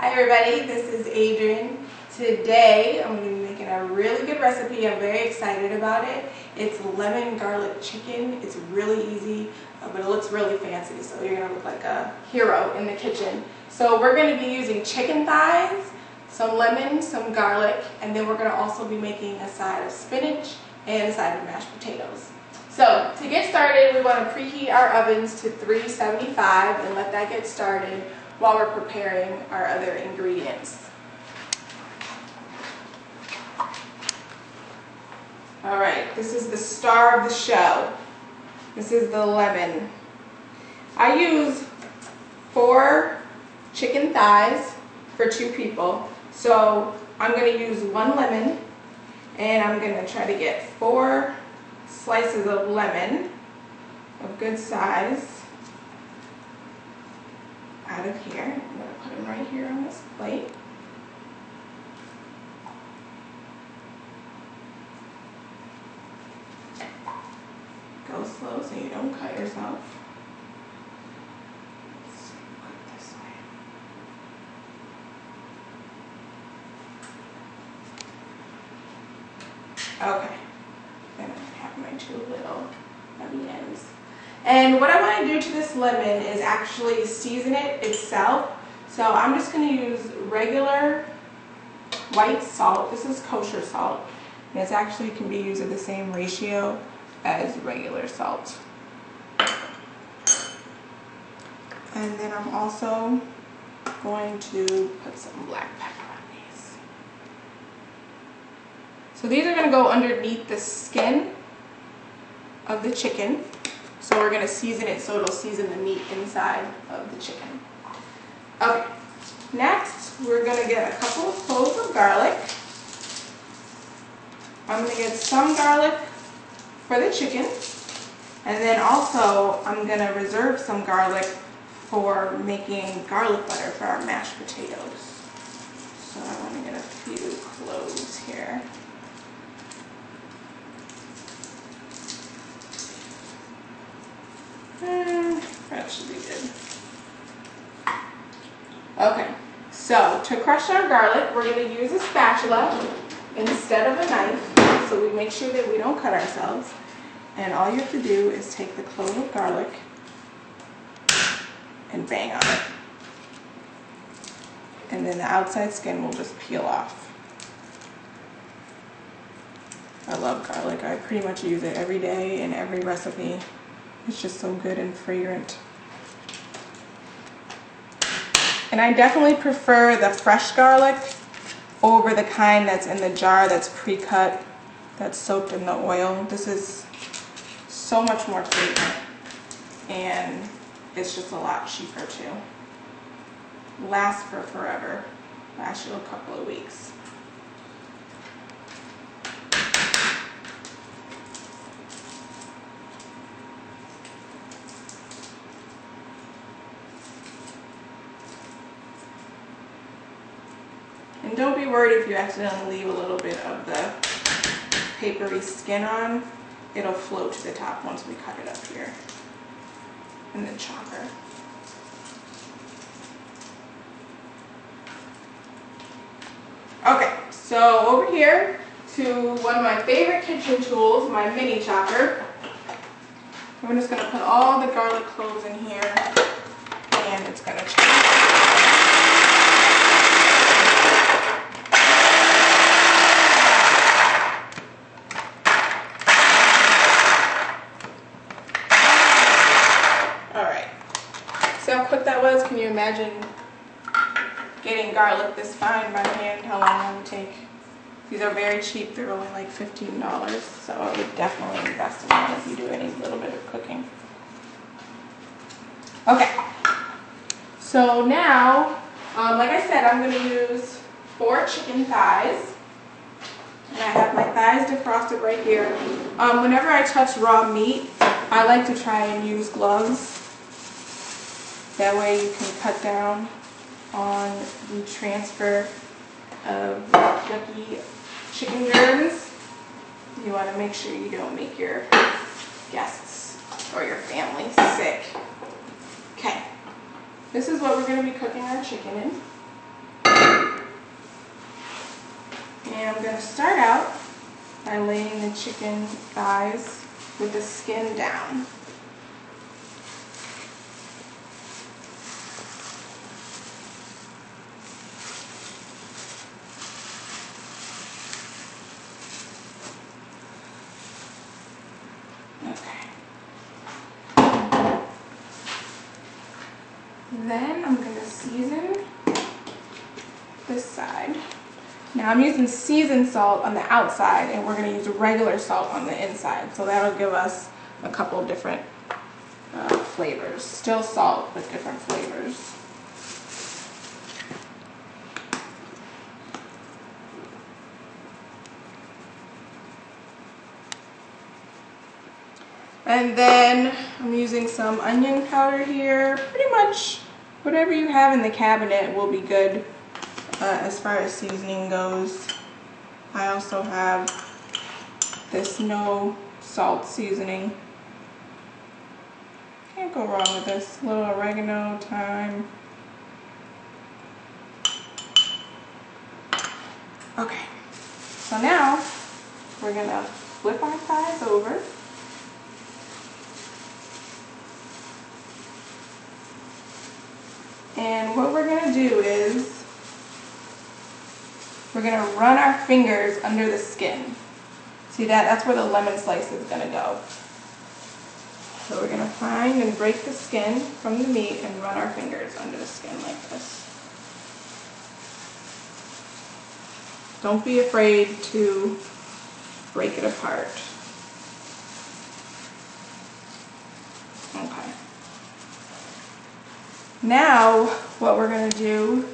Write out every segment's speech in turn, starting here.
Hi everybody, this is Adrian. Today I'm going to be making a really good recipe. I'm very excited about it. It's lemon garlic chicken. It's really easy, but it looks really fancy, so you're going to look like a hero in the kitchen. So we're going to be using chicken thighs, some lemon, some garlic, and then we're going to also be making a side of spinach and a side of mashed potatoes. So to get started, we want to preheat our ovens to 375 and let that get started while we're preparing our other ingredients. Alright, this is the star of the show. This is the lemon. I use 4 chicken thighs for 2 people. So I'm going to use 1 lemon and I'm going to try to get 4 slices of lemon of good size out of here. I'm going to put them right here on this plate. Go slow so you don't cut yourself. Let's put it this way. Okay. Then I have my 2 little heavy ends. And what I want to do to this lemon is actually season it itself. So I'm just going to use regular white salt. This is kosher salt. And it actually can be used at the same ratio as regular salt. And then I'm also going to put some black pepper on these. So these are going to go underneath the skin of the chicken. So we're going to season it so it'll season the meat inside of the chicken. Okay, next we're going to get a couple of cloves of garlic. I'm going to get some garlic for the chicken, and then also I'm going to reserve some garlic for making garlic butter for our mashed potatoes. So I want to get a few cloves here. That should be good. Okay, so to crush our garlic, we're going to use a spatula instead of a knife, so we make sure that we don't cut ourselves. And all you have to do is take the clove of garlic and bang on it. And then the outside skin will just peel off. I love garlic. I pretty much use it every day in every recipe. It's just so good and fragrant. And I definitely prefer the fresh garlic over the kind that's in the jar that's pre-cut, that's soaked in the oil. This is so much more fragrant and it's just a lot cheaper too. Lasts for forever. Lasts you a couple of weeks. And don't be worried if you accidentally leave a little bit of the papery skin on. It'll float to the top once we cut it up here in the chopper. Okay, so over here to one of my favorite kitchen tools, my mini chopper. I'm just going to put all the garlic cloves in here and it's going to chop. How quick that was. Can you imagine getting garlic this fine by hand, how long it would take? These are very cheap. They're only like $15, so I would definitely invest in them if you do any little bit of cooking. Okay, so now, like I said, I'm going to use 4 chicken thighs. And I have my thighs defrosted right here. Whenever I touch raw meat, I like to try and use gloves. That way you can cut down on the transfer of yucky chicken germs. You want to make sure you don't make your guests or your family sick. Okay, this is what we're going to be cooking our chicken in. And I'm going to start out by laying the chicken thighs with the skin down. Okay. Then I'm going to season this side. Now I'm using seasoned salt on the outside, and we're going to use regular salt on the inside. So that'll give us a couple different flavors. Still salt, but different flavors. And then I'm using some onion powder here. Pretty much whatever you have in the cabinet will be good as far as seasoning goes. I also have this no salt seasoning. Can't go wrong with this. A little oregano, thyme. Okay, so now we're gonna flip our thighs over. And what we're gonna do is we're gonna run our fingers under the skin. See that? That's where the lemon slice is gonna go. So we're gonna find and break the skin from the meat and run our fingers under the skin like this. Don't be afraid to break it apart. Okay. Now what we're gonna do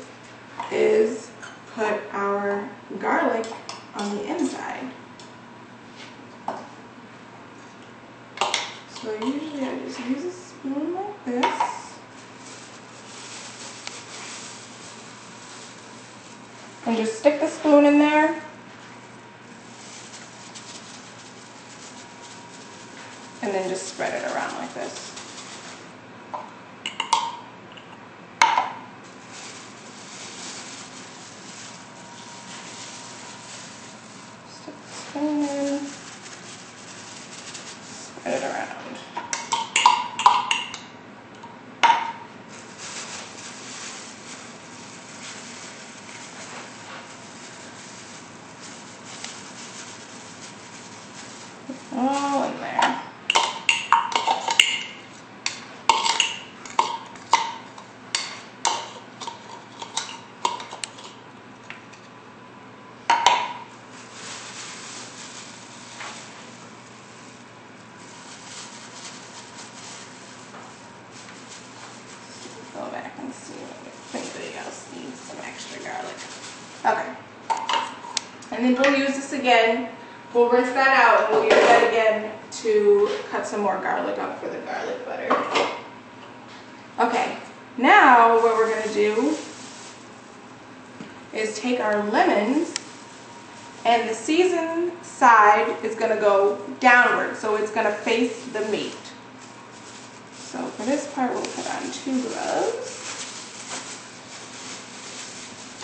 is put our garlic on the inside. So usually I just use a spoon like this. And just stick the spoon in there. And then just spread it around like this. Stick the spoon in. Spread it around. All in there. Go back and see if anybody else needs some extra garlic. Okay. And then we'll use this again. We'll rinse that out and we'll use that again to cut some more garlic up for the garlic butter. Okay, now what we're going to do is take our lemons, and the seasoned side is going to go downward, so it's going to face the meat. So for this part we'll put on 2 gloves.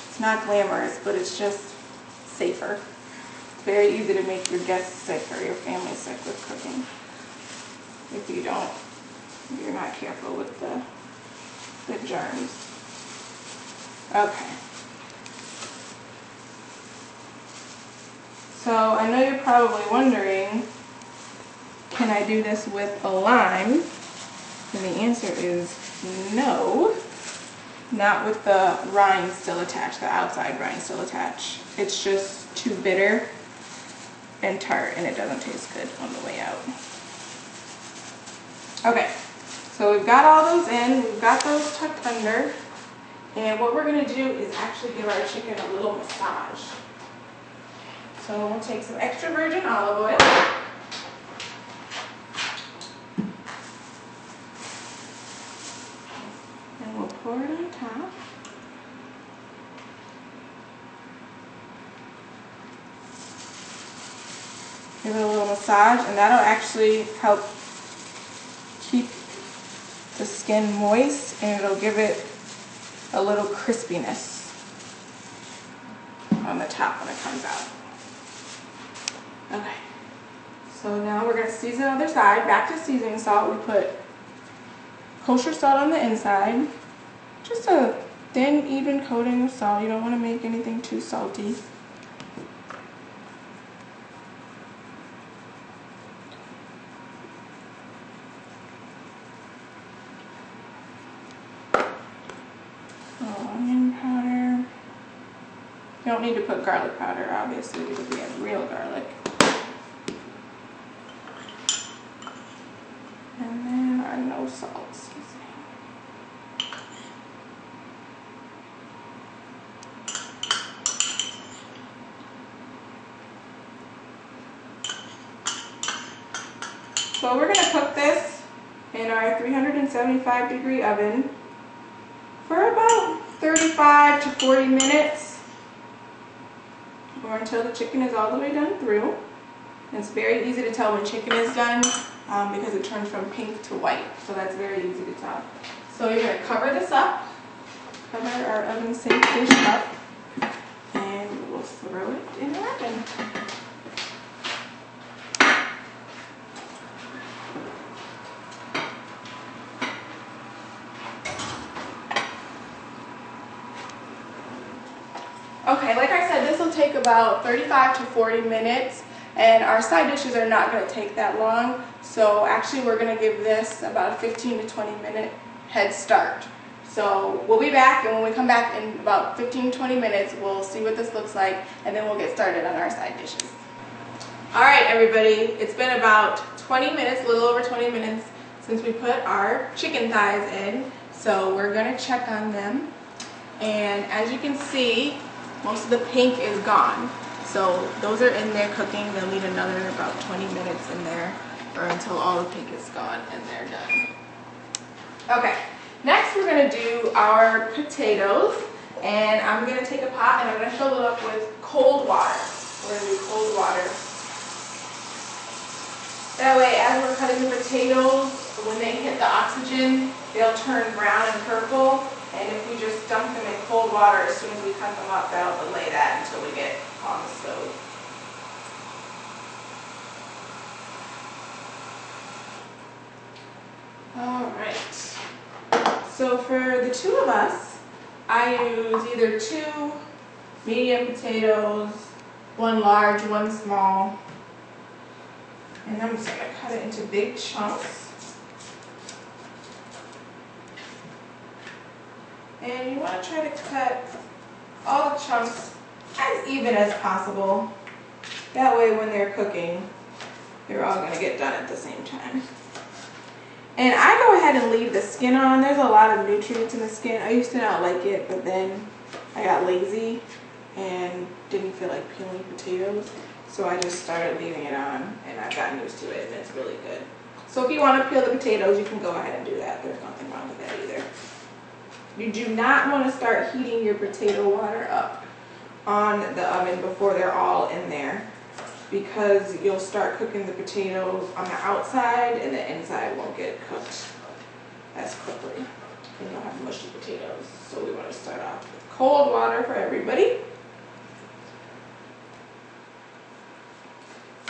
It's not glamorous, but it's just safer. It's very easy to make your guests sick or your family sick with cooking if you're not careful with the germs. Okay. So I know you're probably wondering, can I do this with a lime? And the answer is no. Not with the rind still attached, the outside rind still attached. It's just too bitter and tart, and it doesn't taste good on the way out. Okay, so we've got all those in, we've got those tucked under, and what we're gonna do is actually give our chicken a little massage. So we'll take some extra virgin olive oil. And we'll pour it on top. Give it a little massage, and that'll actually help keep the skin moist, and it'll give it a little crispiness. on the top when it comes out. Okay, so now we're going to season the other side. Back to seasoning salt, we put kosher salt on the inside. Just a thin, even coating of salt. You don't want to make anything too salty. Onion powder. You don't need to put garlic powder, obviously, because we have real garlic. And then our no salt seasoning. So we're going to cook this in our 375-degree oven for about 35 to 40 minutes, or until the chicken is all the way done through. And it's very easy to tell when chicken is done because it turns from pink to white, so that's very easy to tell. So you're going to cover this up, cover our oven safe dish up, and we'll throw it in the oven. Okay, like I said, this will take about 35 to 40 minutes, and our side dishes are not going to take that long. So actually we're going to give this about a 15 to 20 minute head start. So we'll be back, and when we come back in about 15 to 20 minutes, we'll see what this looks like, and then we'll get started on our side dishes. Alright everybody, it's been about 20 minutes, a little over 20 minutes since we put our chicken thighs in. So we're going to check on them, and as you can see, most of the pink is gone. So those are in there cooking. They'll need another about 20 minutes in there, or until all the pink is gone and they're done. Okay, next we're going to do our potatoes, and I'm going to take a pot and I'm going to fill it up with cold water. We're going to do cold water. That way, as we're cutting the potatoes, when they hit the oxygen, they'll turn brown and purple. And if we just dump them in cold water as soon as we cut them up, that'll delay that until we get on the stove. Alright, so for the two of us, I use either 2 medium potatoes, 1 large, 1 small, and I'm just going to cut it into big chunks. And you want to try to cut all the chunks as even as possible. That way when they're cooking, they're all going to get done at the same time. And I go ahead and leave the skin on. There's a lot of nutrients in the skin. I used to not like it, but then I got lazy and didn't feel like peeling potatoes. So I just started leaving it on, and I've gotten used to it, and it's really good. So if you want to peel the potatoes, you can go ahead and do that. There's nothing wrong with that either. You do not want to start heating your potato water up on the oven before they're all in there, because you'll start cooking the potatoes on the outside and the inside won't get cooked as quickly, and you'll have mushy potatoes. So we want to start off with cold water for everybody.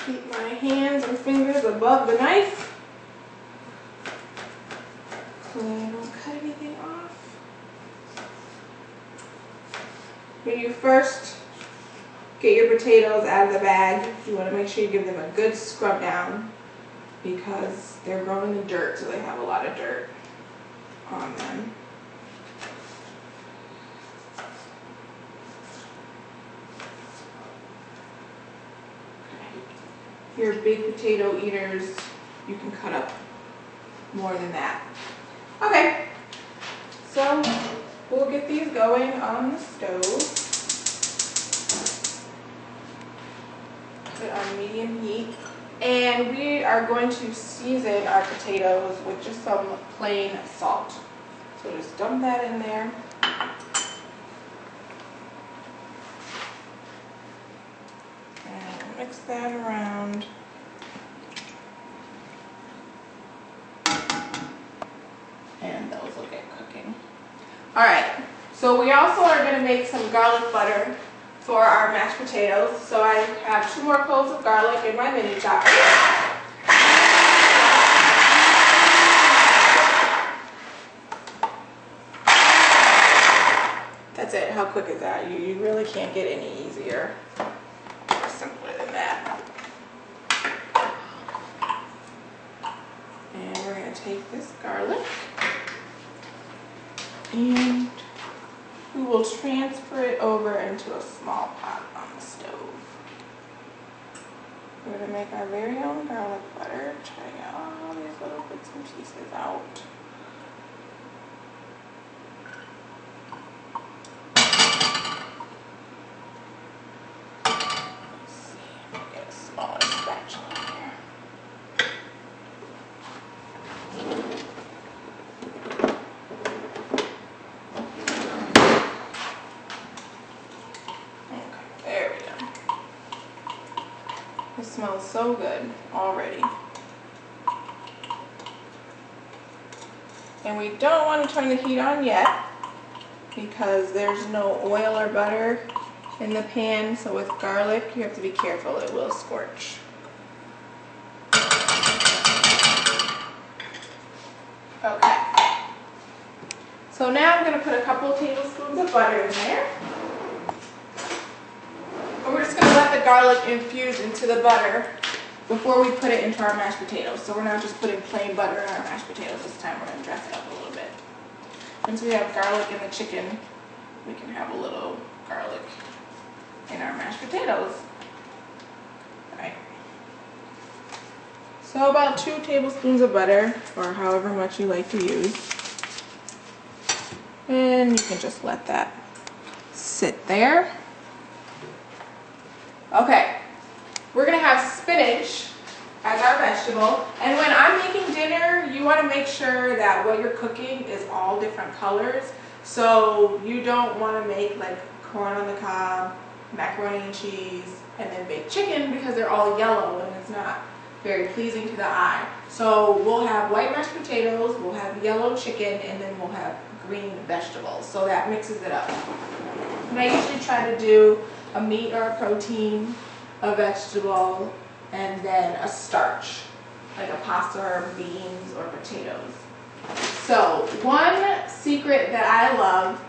Keep my hands and fingers above the knife so I don't cut anything off. When you first get your potatoes out of the bag, you want to make sure you give them a good scrub down, because they're grown in the dirt, so they have a lot of dirt on them. If you're big potato eaters, you can cut up more than that. Okay, so we'll get these going on the stove. Put it on medium heat. And we are going to season our potatoes with just some plain salt. So just dump that in there. And mix that around. And those will get cooking. Alright, so we also are going to make some garlic butter for our mashed potatoes. So I have 2 more cloves of garlic in my mini chopper. That's it. How quick is that? You really can't get any easier or simpler than that. And we're going to take this garlic and we will transfer it over into a small pot on the stove. We're going to make our very own garlic butter, trying all these little bits and pieces out. Let's see, get a smaller spatula here. It smells so good already. And we don't want to turn the heat on yet because there's no oil or butter in the pan. So with garlic, you have to be careful. It will scorch. Okay. So now I'm going to put a couple tablespoons of butter in there. And we're just going to let the garlic infuse into the butter before we put it into our mashed potatoes. So we're not just putting plain butter in our mashed potatoes this time. We're going to dress it up a little bit. Once we have garlic in the chicken, we can have a little garlic in our mashed potatoes. Alright. So about 2 tablespoons of butter, or however much you like to use. And you can just let that sit there. Okay, we're gonna have spinach as our vegetable. And when I'm making dinner, you wanna make sure that what you're cooking is all different colors. So you don't wanna make like corn on the cob, macaroni and cheese, and then baked chicken because they're all yellow and it's not very pleasing to the eye. So we'll have white mashed potatoes, we'll have yellow chicken, and then we'll have green vegetables. So that mixes it up. And I usually try to do a meat or a protein, a vegetable, and then a starch, like a pasta or beans or potatoes. So one secret that I love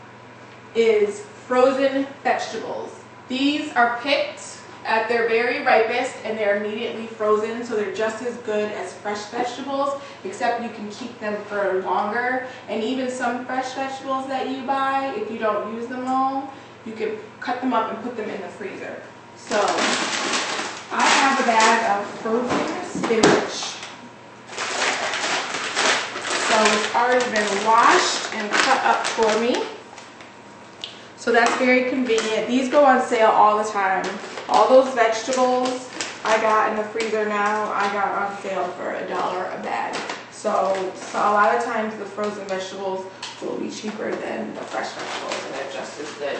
is frozen vegetables. These are picked at their very ripest and they're immediately frozen, so they're just as good as fresh vegetables, except you can keep them for longer. And even some fresh vegetables that you buy, if you don't use them all, you can cut them up and put them in the freezer. So I have a bag of frozen spinach. So it's already been washed and cut up for me. So that's very convenient. These go on sale all the time. All those vegetables I got in the freezer now, I got on sale for $1 a bag. So a lot of times the frozen vegetables will be cheaper than the fresh vegetables, and they're just as good.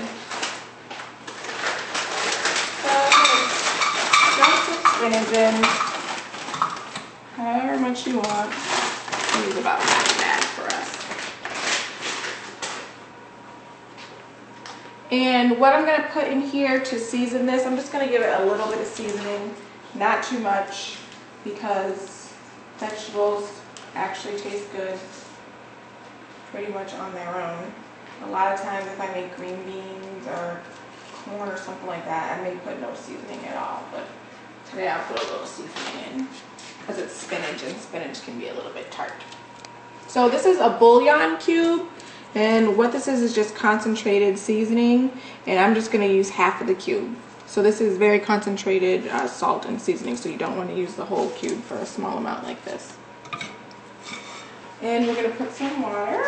So dump some spinach in, however much you want. I'll use about half a bag for us. And what I'm going to put in here to season this, I'm just going to give it a little bit of seasoning, not too much, because vegetables actually taste good pretty much on their own. A lot of times if I make green beans or corn or something like that, I may put no seasoning at all, but today I'll put a little seasoning in because it's spinach and spinach can be a little bit tart. So this is a bouillon cube. And what this is just concentrated seasoning, and I'm just going to use half of the cube. So this is very concentrated salt and seasoning, so you don't want to use the whole cube for a small amount like this. And we're going to put some water.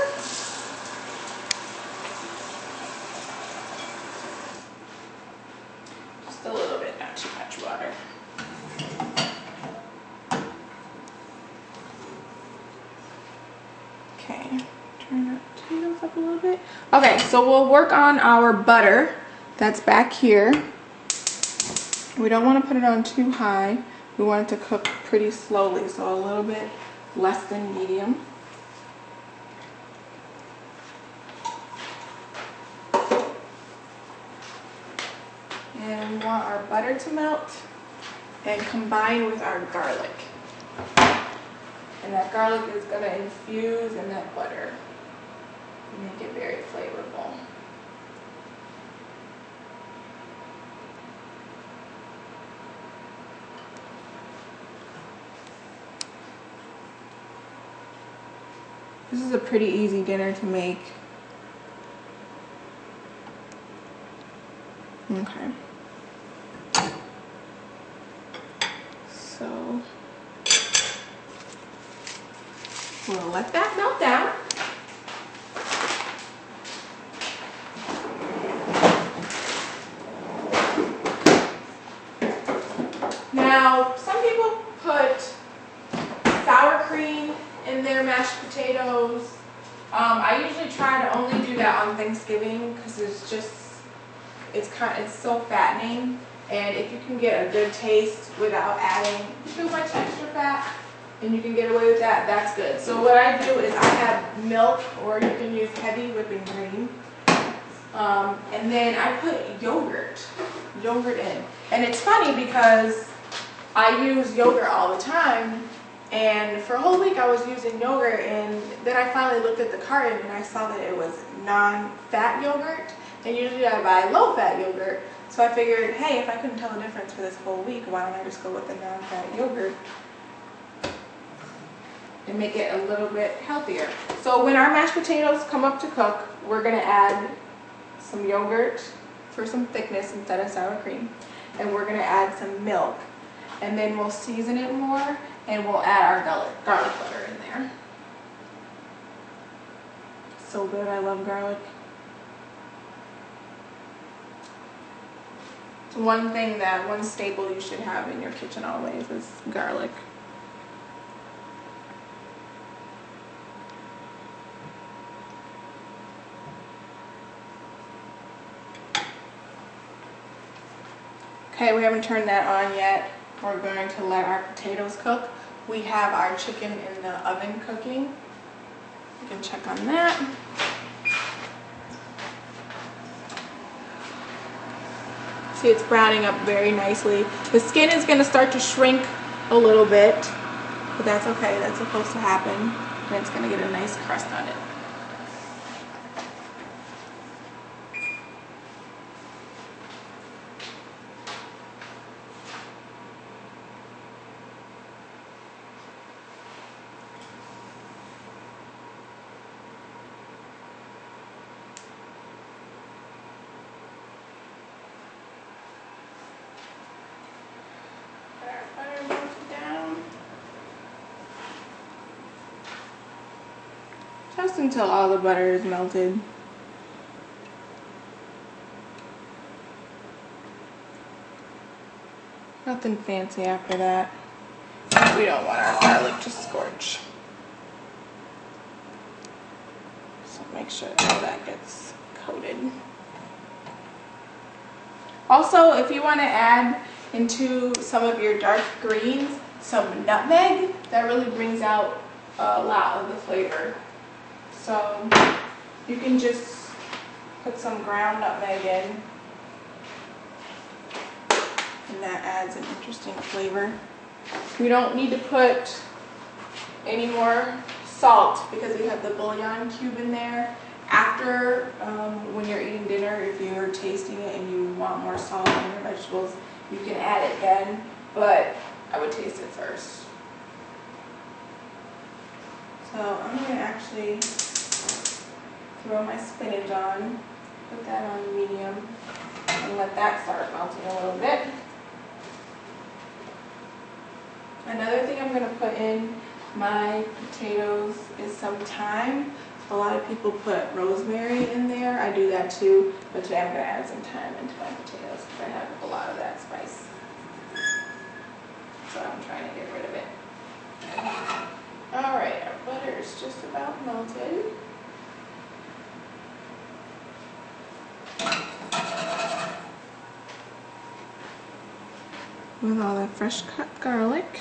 Just a little bit, not too much water. Okay, turn that potatoes up a little bit. Okay, so we'll work on our butter that's back here. We don't want to put it on too high. We want it to cook pretty slowly, so a little bit less than medium. want our butter to melt and combine with our garlic. And that garlic is going to infuse in that butter and make it very flavorful. This is a pretty easy dinner to make. Okay. So we'll let that melt down. Now, some people put sour cream in their mashed potatoes. I usually try to only do that on Thanksgiving because it's so fattening, and if you can get a good taste without adding too much extra fat, and you can get away with that, that's good. So what I do is I have milk, or you can use heavy whipping cream, and then I put yogurt in. And it's funny because I use yogurt all the time, and for a whole week I was using yogurt, and then I finally looked at the carton and I saw that it was non-fat yogurt, and usually I buy low-fat yogurt. So I figured, hey, if I couldn't tell the difference for this whole week, why don't I just go with the non-fat yogurt and make it a little bit healthier. So when our mashed potatoes come up to cook, we're gonna add some yogurt for some thickness instead of sour cream, and we're gonna add some milk, and then we'll season it more, and we'll add our garlic butter in there. So good, I love garlic. It's one staple you should have in your kitchen always is garlic. Okay, we haven't turned that on yet. We're going to let our potatoes cook. We have our chicken in the oven cooking. You can check on that. See, it's browning up very nicely. The skin is going to start to shrink a little bit, but that's okay. That's supposed to happen. And it's going to get a nice crust on it. Just until all the butter is melted. Nothing fancy after that. We don't want our garlic to scorch. So make sure all that gets coated. Also, if you want to add into some of your dark greens some nutmeg, that really brings out a lot of the flavor. So you can just put some ground nutmeg in, and that adds an interesting flavor. You don't need to put any more salt because we have the bouillon cube in there. After, when you're eating dinner, if you're tasting it and you want more salt in your vegetables, you can add it then, but I would taste it first. So I'm going to actually throw my spinach on, put that on medium, and let that start melting a little bit. Another thing I'm going to put in my potatoes is some thyme. A lot of people put rosemary in there. I do that too, but today I'm going to add some thyme into my potatoes because I have a lot of that spice. So I'm trying to get rid of it. Alright, our butter is just about melted. With all that fresh cut garlic.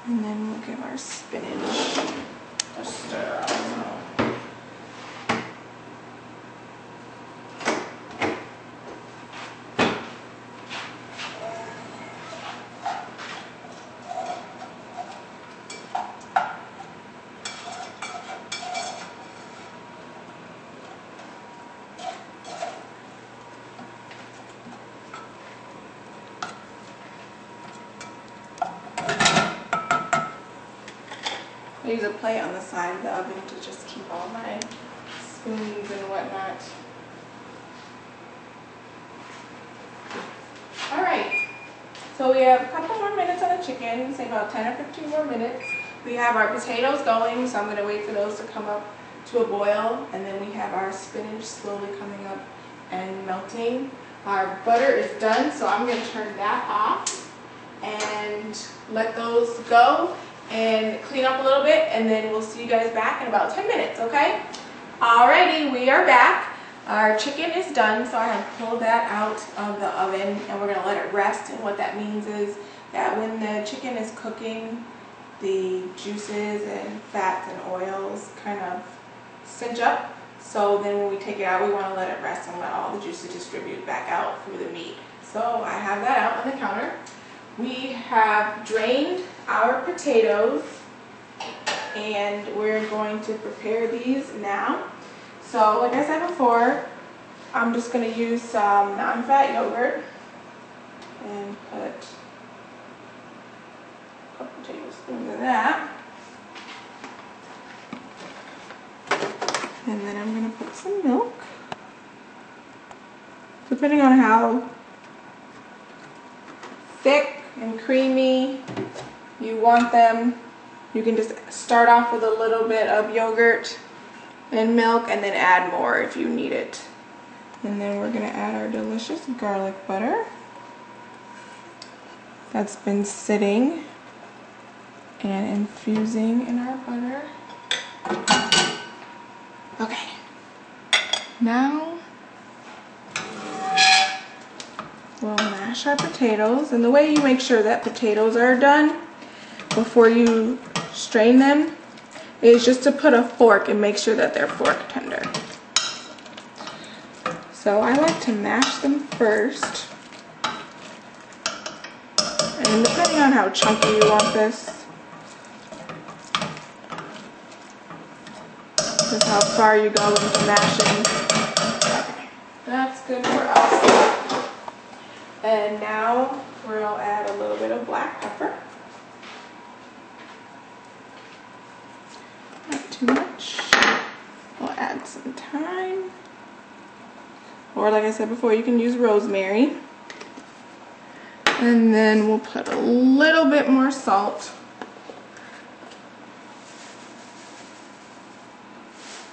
And then we'll give our spinach a stir also. I use a plate on the side of the oven to just keep all my spoons and whatnot. Alright, so we have a couple more minutes on the chicken, say about 10 or 15 more minutes. We have our potatoes going, so I'm going to wait for those to come up to a boil, and then we have our spinach slowly coming up and melting. Our butter is done, so I'm going to turn that off and let those go and clean up a little bit, and then we'll see you guys back in about 10 minutes, okay? Alrighty, we are back. Our chicken is done, so I have pulled that out of the oven, and we're going to let it rest. And what that means is that when the chicken is cooking, the juices and fats and oils kind of cinch up. So then when we take it out, we want to let it rest and let all the juices distribute back out through the meat. So I have that out on the counter. We have drained our potatoes, and we're going to prepare these now. So like I said before, I'm just going to use some non-fat yogurt and put a couple tablespoons of that. And then I'm going to put some milk. Depending on how thick and creamy you want them, you can just start off with a little bit of yogurt and milk and then add more if you need it. And then we're going to add our delicious garlic butter that's been sitting and infusing in our butter. Okay, now we'll mash our potatoes, and the way you make sure that potatoes are done before you strain them is just to put a fork and make sure that they're fork tender. So I like to mash them first, and depending on how chunky you want this, is how far you go into mashing. Okay, that's good for us. And now we'll add a little bit of black pepper. Not too much. We'll add some thyme. Or like I said before, you can use rosemary. And then we'll put a little bit more salt.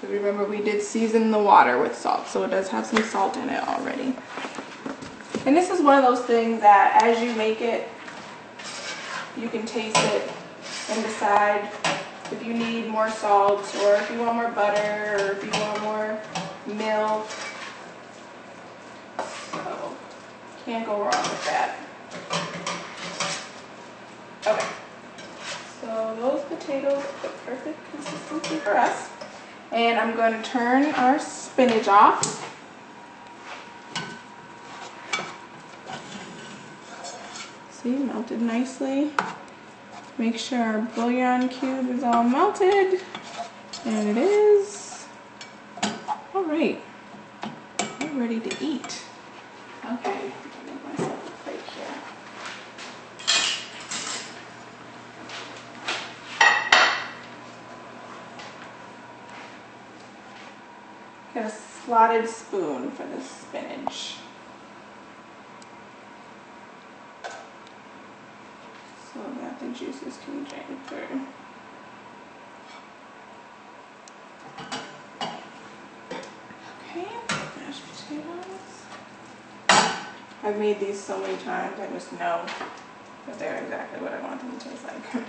Because remember, we did season the water with salt, so it does have some salt in it already. And this is one of those things that as you make it, you can taste it and decide if you need more salt, or if you want more butter, or if you want more milk. So, can't go wrong with that. Okay, so those potatoes are the perfect consistency for us. And I'm going to turn our spinach off. See, melted nicely. Make sure our bouillon cube is all melted. And it is. All right, we're ready to eat. Okay, I'll make myself a plate here. Get a slotted spoon for the spinach. So that the juices can drain through. Okay, mashed potatoes. I've made these so many times, I just know that they're exactly what I want them to taste like.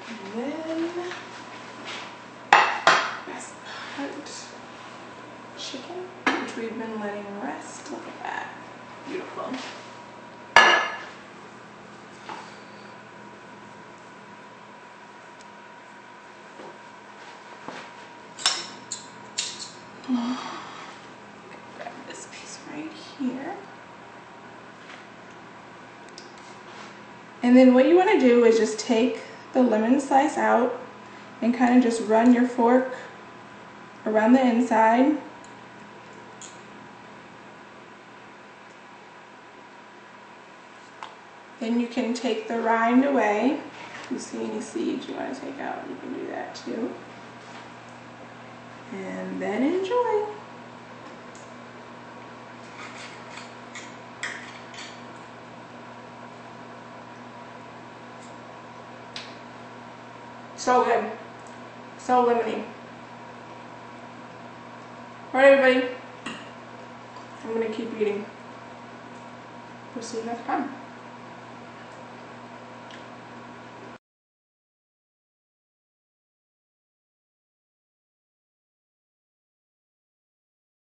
And then, best part, chicken, which we've been letting rest. Look at that. Beautiful. Grab this piece right here. And then what you want to do is just take the lemon slice out and kind of just run your fork around the inside. Then you can take the rind away. If you see any seeds you want to take out, you can do that too. And then enjoy. So good. So lemony. Alright everybody, I'm going to keep eating. We'll see you next time.